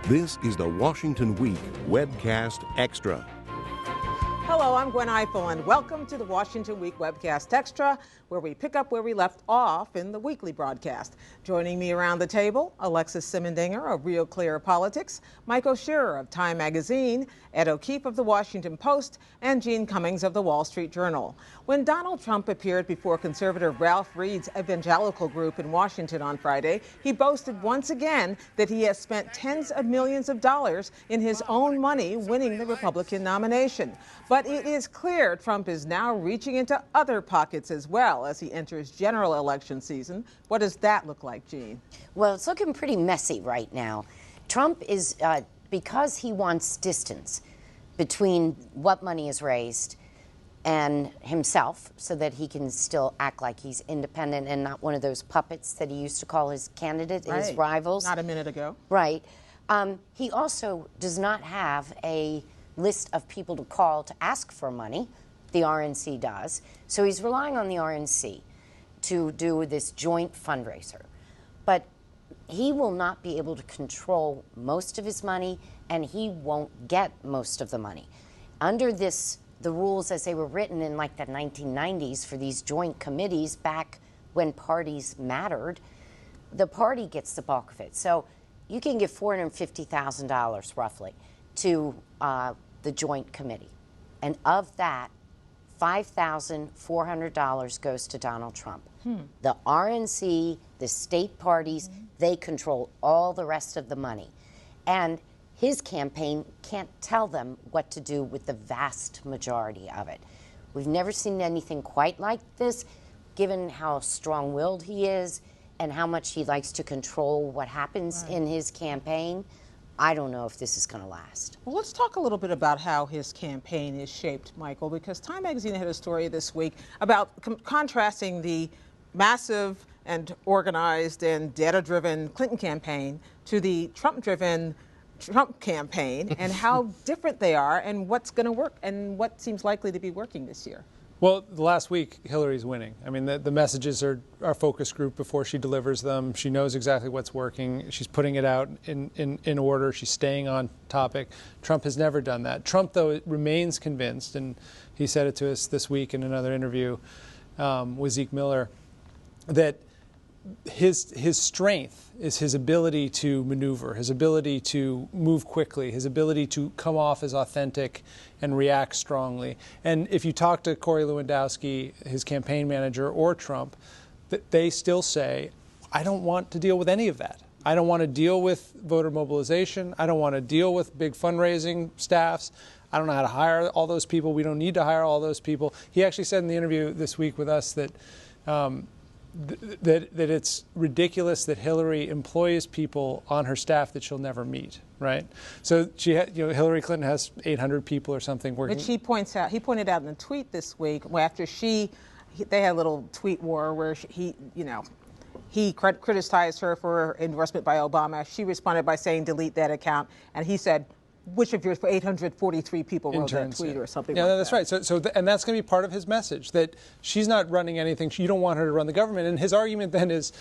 This is the Washington Week Webcast Extra. Hello, I'm Gwen Ifill, and welcome to the Washington Week Webcast Extra, where we pick up where we left off in the weekly broadcast. Joining me around the table, Alexis Simendinger of Real Clear Politics, Mike O'Shearer of Time Magazine, Ed O'Keefe of The Washington Post, and Gene Cummings of The Wall Street Journal. When Donald Trump appeared before conservative Ralph Reed's evangelical group in Washington on Friday, he boasted once again that he has spent tens of millions of dollars in his own money winning the Republican nomination. But it is clear Trump is now reaching into other pockets as well as he enters general election season. What does that look like, Gene? Well, it's looking pretty messy right now. Trump is, because he wants distance between what money is raised and himself so that he can still act like he's independent and not one of those puppets that he used to call his candidate, his rivals. Not a minute ago. Right. He also does not have a list of people to call to ask for money. The RNC does. So he's relying on the RNC to do this joint fundraiser. But he will not be able to control most of his money, and he won't get most of the money. Under this, the rules as they were written in like the 1990s for these joint committees back when parties mattered, the party gets the bulk of it. So you can give $450,000 roughly to the joint committee. And of that, $5,400 goes to Donald Trump. The RNC, the state parties, they control all the rest of the money. And his campaign can't tell them what to do with the vast majority of it. We've never seen anything quite like this, given how strong-willed he is and how much he likes to control what happens in his campaign. I don't know if this is going to last. Well, let's talk a little bit about how his campaign is shaped, Michael, because Time Magazine had a story this week about contrasting the massive and organized and data-driven Clinton campaign to the Trump-driven Trump campaign and how different they are and what's going to work and what seems likely to be working this year. Well, the last week, Hillary's winning. I mean, the messages are our focus group before she delivers them. She knows exactly what's working. She's putting it out in order. She's staying on topic. Trump has never done that. Trump, though, remains convinced, and he said it to us this week in another interview with Zeke Miller, that his strength is his ability to maneuver, his ability to move quickly, his ability to come off as authentic and react strongly. And if you talk to Corey Lewandowski, his campaign manager, or Trump, they still say, I don't want to deal with any of that. I don't want to deal with voter mobilization. I don't want to deal with big fundraising staffs. I don't know how to hire all those people. We don't need to hire all those people. He actually said in the interview this week with us that that it's ridiculous that Hillary employs people on her staff that she'll never meet, right? So Hillary Clinton has 800 people or something working. Which he pointed out in a tweet this week after they had a little tweet war where he criticized her for endorsement by Obama. She responded by saying delete that account, and he said, which of your 843 people wrote that tweet or something like that? Yeah, that's right. And that's going to be part of his message, that she's not running anything. You don't want her to run the government. And his argument then is,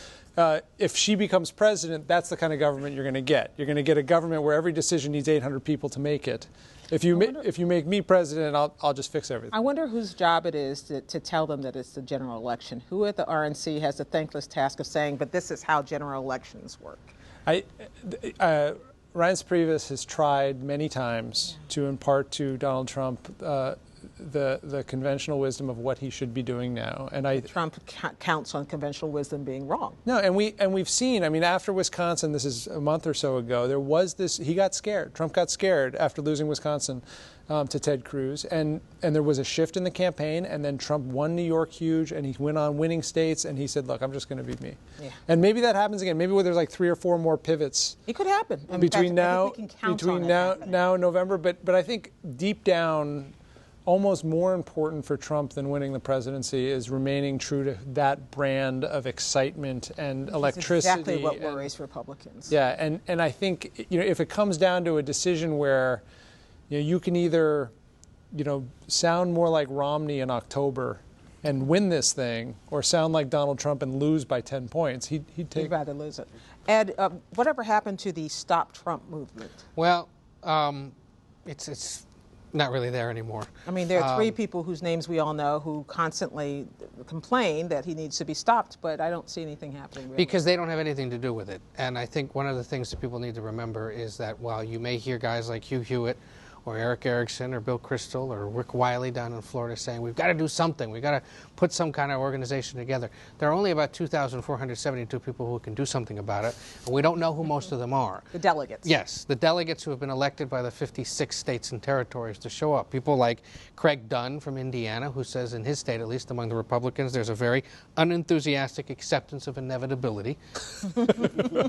if she becomes president, that's the kind of government you're going to get. You're going to get a government where every decision needs 800 people to make it. If you make me president, I'll just fix everything. I wonder whose job it is to tell them that it's the general election. Who at the RNC has the thankless task of saying, but this is how general elections work? Reince Priebus has tried many times to impart to Donald Trump the conventional wisdom of what he should be doing now, and Trump counts on conventional wisdom being wrong. No, and we've seen. I mean, after Wisconsin, this is a month or so ago, there was this. He got scared. Trump got scared after losing Wisconsin to Ted Cruz, and there was a shift in the campaign, and then Trump won New York huge, and he went on winning states, and he said, "Look, I'm just going to be me." Yeah. And maybe that happens again. Maybe where there's like 3 or 4 more pivots. It could happen between now and November. But I think deep down, almost more important for Trump than winning the presidency is remaining true to that brand of excitement and electricity. Exactly what worries Republicans. Yeah, and I think if it comes down to a decision where you can either sound more like Romney in October and win this thing, or sound like Donald Trump and lose by 10 points, he'd rather lose it. Ed, whatever happened to the Stop Trump movement? Well, it's not really there anymore. I mean, there are three people whose names we all know who constantly complain that he needs to be stopped, but I don't see anything happening really. Because they don't have anything to do with it. And I think one of the things that people need to remember is that while you may hear guys like Hugh Hewitt or Eric Erickson or Bill Kristol or Rick Wiley down in Florida saying, we've got to do something, we've got to put some kind of organization together. There are only about 2,472 people who can do something about it, and we don't know who most of them are. The delegates. Yes, the delegates who have been elected by the 56 states and territories to show up. People like Craig Dunn from Indiana, who says in his state, at least among the Republicans, there's a very unenthusiastic acceptance of inevitability,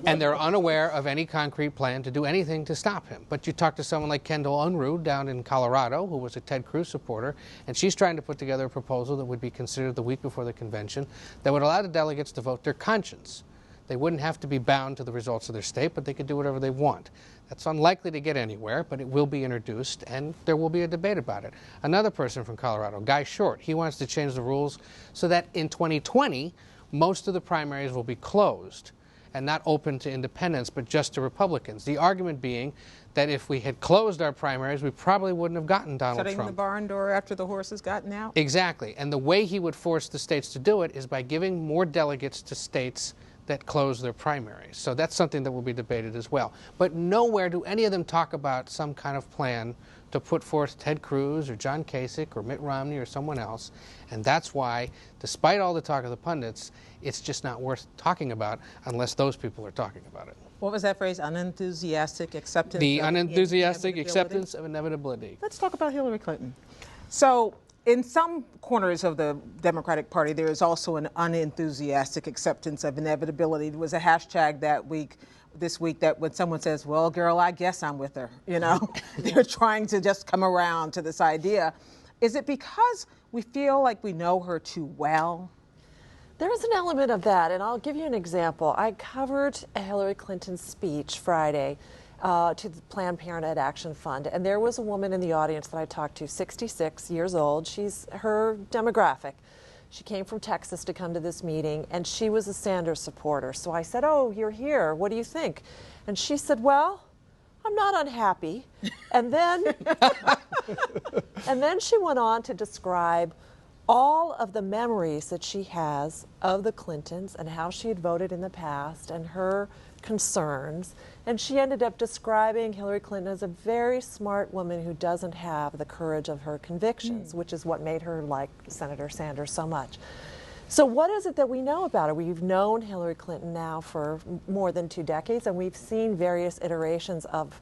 and they're unaware of any concrete plan to do anything to stop him. But you talk to someone like Kendall Unruh down in Colorado, who was a Ted Cruz supporter, and she's trying to put together a proposal that would be considered the week before the convention that would allow the delegates to vote their conscience. They wouldn't have to be bound to the results of their state, but they could do whatever they want. That's unlikely to get anywhere, but it will be introduced, and there will be a debate about it. Another person from Colorado, Guy Short, he wants to change the rules so that in 2020, most of the primaries will be closed and not open to independents, but just to Republicans. The argument being that if we had closed our primaries, we probably wouldn't have gotten Donald Trump. Shutting the barn door after the horse has gotten out? Exactly. And the way he would force the states to do it is by giving more delegates to states that close their primaries. So that's something that will be debated as well. But nowhere do any of them talk about some kind of plan to put forth Ted Cruz or John Kasich or Mitt Romney or someone else. And that's why, despite all the talk of the pundits, it's just not worth talking about unless those people are talking about it. What was that phrase? Unenthusiastic acceptance? The of unenthusiastic inevitability? acceptance of inevitability. Let's talk about Hillary Clinton. So, in some corners of the Democratic Party, there is also an unenthusiastic acceptance of inevitability. There was a hashtag this week that when someone says, well, girl, I guess I'm with her, you know, they're trying to just come around to this idea. Is it because we feel like we know her too well? There is an element of that, and I'll give you an example. I covered a Hillary Clinton speech Friday to the Planned Parenthood Action Fund, and there was a woman in the audience that I talked to, 66 years old. She's her demographic. She came from Texas to come to this meeting, and she was a Sanders supporter. So I said, oh, you're here. What do you think? And she said, well, I'm not unhappy. And then, and then she went on to describe all of the memories that she has of the Clintons and how she had voted in the past and her concerns. And she ended up describing Hillary Clinton as a very smart woman who doesn't have the courage of her convictions, which is what made her like Senator Sanders so much. So what is it that we know about her? We've known Hillary Clinton now for more than 2 decades, and we've seen various iterations of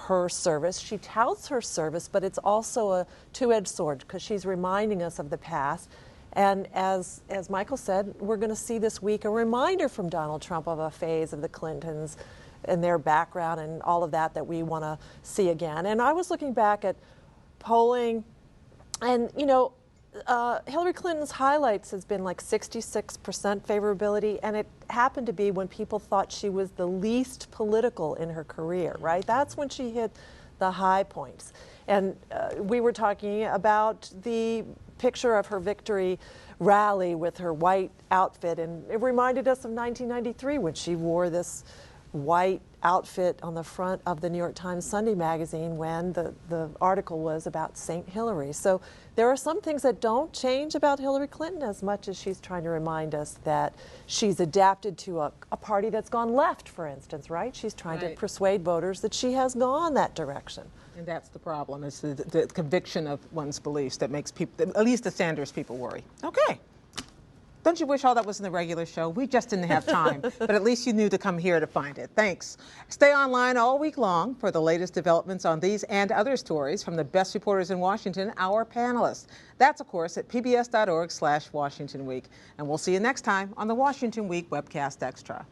her service. She touts her service, but it's also a two-edged sword because she's reminding us of the past. And as Michael said, we're going to see this week a reminder from Donald Trump of a phase of the Clintons and their background and all of that we want to see again. And I was looking back at polling, and you know, Hillary Clinton's highlights has been like 66% favorability, and it happened to be when people thought she was the least political in her career, right? That's when she hit the high points. And we were talking about the picture of her victory rally with her white outfit, and it reminded us of 1993 when she wore this white outfit on the front of the New York Times Sunday magazine when the article was about St. Hillary. So there are some things that don't change about Hillary Clinton as much as she's trying to remind us that she's adapted to a party that's gone left, for instance, right? She's trying to persuade voters that she has gone that direction. And that's the problem. It's the conviction of one's beliefs that makes people, at least the Sanders people, worry. Okay. Don't you wish all that was in the regular show? We just didn't have time, but at least you knew to come here to find it. Thanks. Stay online all week long for the latest developments on these and other stories from the best reporters in Washington, our panelists. That's, of course, at pbs.org/Washington Week. And we'll see you next time on the Washington Week Webcast Extra.